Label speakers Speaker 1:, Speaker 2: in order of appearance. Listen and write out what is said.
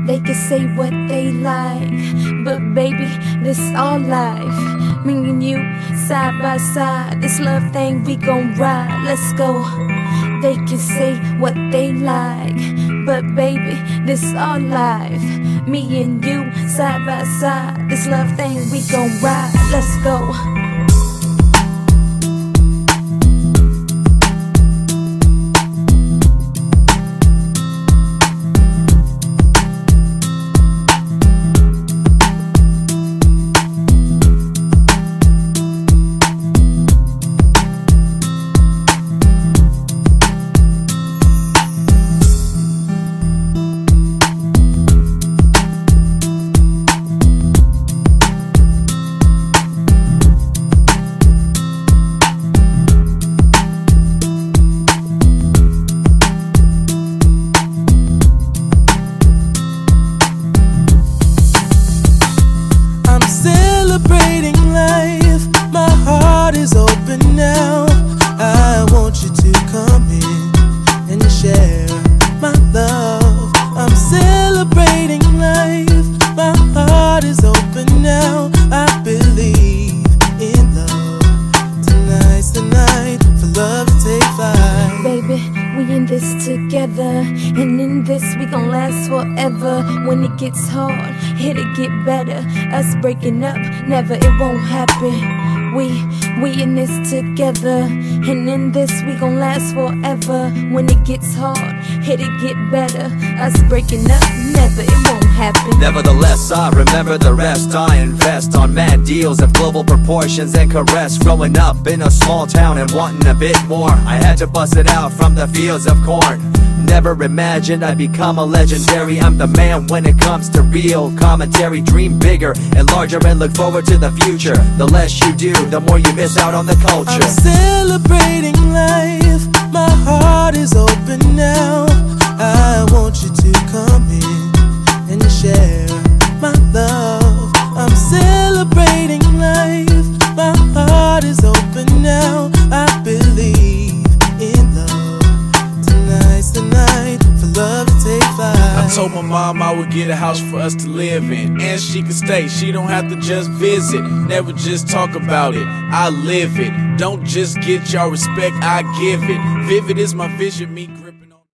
Speaker 1: They can say what they like, but baby, this all life. Me and you, side by side, this love thing we gon' ride, let's go. They can say what they like, but baby, this all life. Me and you, side by side, this love thing we gon' ride, let's go.
Speaker 2: Celebrating life, my heart is open now. I want you to come in and share my love. I'm celebrating life, my heart is open now. I believe in love. Tonight's the night for love to take flight.
Speaker 1: Baby, we in this together, and in this we gon' last forever. When it gets hard, it'll get better. Us breaking up, never, it won't happen. We in this together, and in this we gon' last forever. When it gets hard, it'll get better. Us breaking up, never, it won't happen.
Speaker 3: Nevertheless, I remember the rest. I invest on mad deals of global proportions and caress. Growing up in a small town and wanting a bit more, I had to bust it out from the fields of corn. Never imagined I'd become a legendary. I'm the man when it comes to real commentary. Dream bigger and larger and look forward to the future. The less you do, the more you miss out on the culture.
Speaker 2: I'm celebrating life, my heart is open now. I want you to come in and share my love. I'm celebrating life, my heart is open now. I believe in love. Tonight's the night for love to take flight.
Speaker 4: I told my mom I would get a house for us to live in, and she could stay, she don't have to just visit. Never just talk about it, I live it. Don't just get y'all respect, I give it. Vivid is my vision, me gripping